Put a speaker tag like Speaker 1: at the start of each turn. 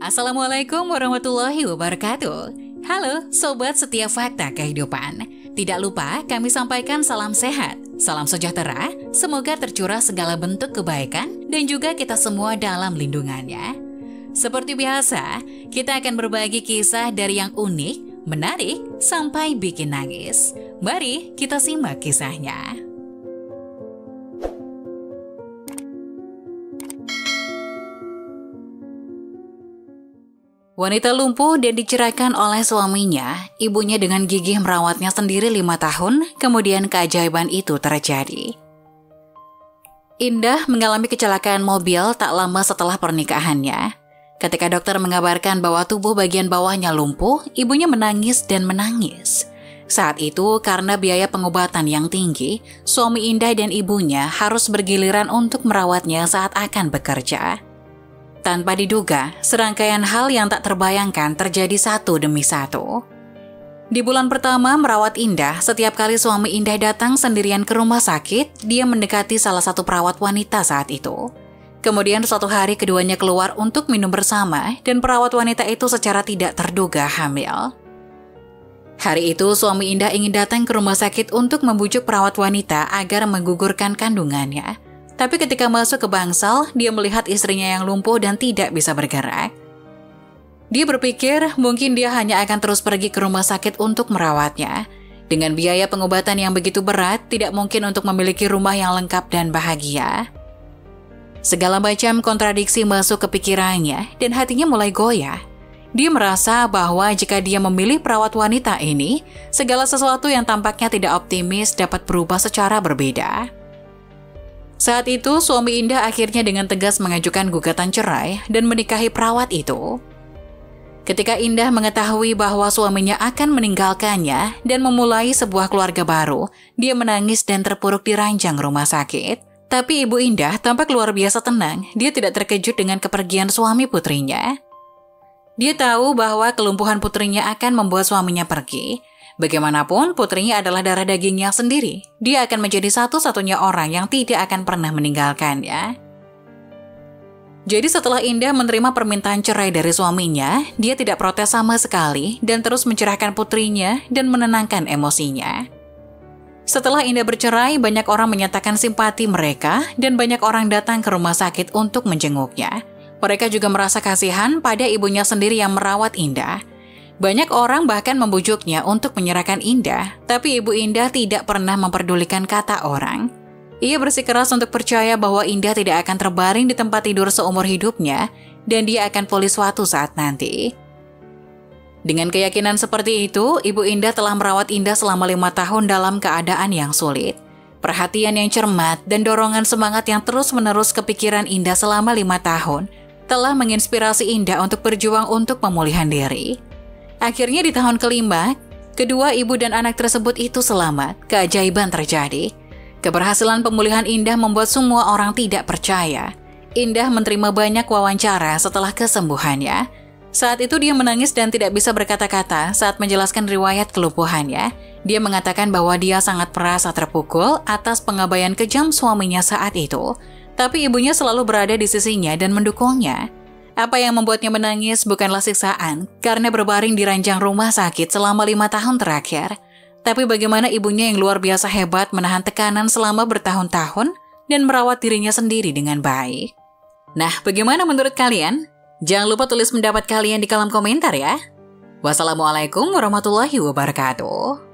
Speaker 1: Assalamualaikum warahmatullahi wabarakatuh. Halo Sobat Setiap Fakta Kehidupan. Tidak lupa kami sampaikan salam sehat, salam sejahtera, semoga tercurah segala bentuk kebaikan dan juga kita semua dalam lindungannya. Seperti biasa, kita akan berbagi kisah dari yang unik, menarik, sampai bikin nangis. Mari kita simak kisahnya. Wanita lumpuh dan diceraikan oleh suaminya, ibunya dengan gigih merawatnya sendiri 5 tahun, kemudian keajaiban itu terjadi. Indah mengalami kecelakaan mobil tak lama setelah pernikahannya. Ketika dokter mengabarkan bahwa tubuh bagian bawahnya lumpuh, ibunya menangis dan menangis. Saat itu, karena biaya pengobatan yang tinggi, suami Indah dan ibunya harus bergiliran untuk merawatnya saat akan bekerja. Tanpa diduga, serangkaian hal yang tak terbayangkan terjadi satu demi satu. Di bulan pertama merawat Indah, setiap kali suami Indah datang sendirian ke rumah sakit, dia mendekati salah satu perawat wanita saat itu. Kemudian suatu hari keduanya keluar untuk minum bersama dan perawat wanita itu secara tidak terduga hamil. Hari itu suami Indah ingin datang ke rumah sakit untuk membujuk perawat wanita agar menggugurkan kandungannya. Tapi ketika masuk ke bangsal, dia melihat istrinya yang lumpuh dan tidak bisa bergerak. Dia berpikir mungkin dia hanya akan terus pergi ke rumah sakit untuk merawatnya. Dengan biaya pengobatan yang begitu berat, tidak mungkin untuk memiliki rumah yang lengkap dan bahagia. Segala macam kontradiksi masuk ke pikirannya dan hatinya mulai goyah. Dia merasa bahwa jika dia memilih perawat wanita ini, segala sesuatu yang tampaknya tidak optimis dapat berubah secara berbeda. Saat itu, suami Indah akhirnya dengan tegas mengajukan gugatan cerai dan menikahi perawat itu. Ketika Indah mengetahui bahwa suaminya akan meninggalkannya dan memulai sebuah keluarga baru, dia menangis dan terpuruk di ranjang rumah sakit. Tapi Ibu Indah tampak luar biasa tenang, dia tidak terkejut dengan kepergian suami putrinya. Dia tahu bahwa kelumpuhan putrinya akan membuat suaminya pergi. Bagaimanapun, putrinya adalah darah dagingnya sendiri. Dia akan menjadi satu-satunya orang yang tidak akan pernah meninggalkannya. Jadi setelah Indah menerima permintaan cerai dari suaminya, dia tidak protes sama sekali dan terus mencerahkan putrinya dan menenangkan emosinya. Setelah Indah bercerai, banyak orang menyatakan simpati mereka dan banyak orang datang ke rumah sakit untuk menjenguknya. Mereka juga merasa kasihan pada ibunya sendiri yang merawat Indah. Banyak orang bahkan membujuknya untuk menyerahkan Indah, tapi Ibu Indah tidak pernah memperdulikan kata orang. Ia bersikeras untuk percaya bahwa Indah tidak akan terbaring di tempat tidur seumur hidupnya dan dia akan pulih suatu saat nanti. Dengan keyakinan seperti itu, Ibu Indah telah merawat Indah selama 5 tahun dalam keadaan yang sulit. Perhatian yang cermat dan dorongan semangat yang terus-menerus ke pikiran Indah selama 5 tahun telah menginspirasi Indah untuk berjuang untuk pemulihan diri. Akhirnya di tahun kelima, kedua ibu dan anak tersebut itu selamat. Keajaiban terjadi. Keberhasilan pemulihan Indah membuat semua orang tidak percaya. Indah menerima banyak wawancara setelah kesembuhannya. Saat itu dia menangis dan tidak bisa berkata-kata saat menjelaskan riwayat kelumpuhannya. Dia mengatakan bahwa dia sangat merasa terpukul atas pengabaian kejam suaminya saat itu. Tapi ibunya selalu berada di sisinya dan mendukungnya. Apa yang membuatnya menangis bukanlah siksaan karena berbaring di ranjang rumah sakit selama 5 tahun terakhir. Tapi bagaimana ibunya yang luar biasa hebat menahan tekanan selama bertahun-tahun dan merawat dirinya sendiri dengan baik. Nah, bagaimana menurut kalian? Jangan lupa tulis pendapat kalian di kolom komentar ya. Wassalamualaikum warahmatullahi wabarakatuh.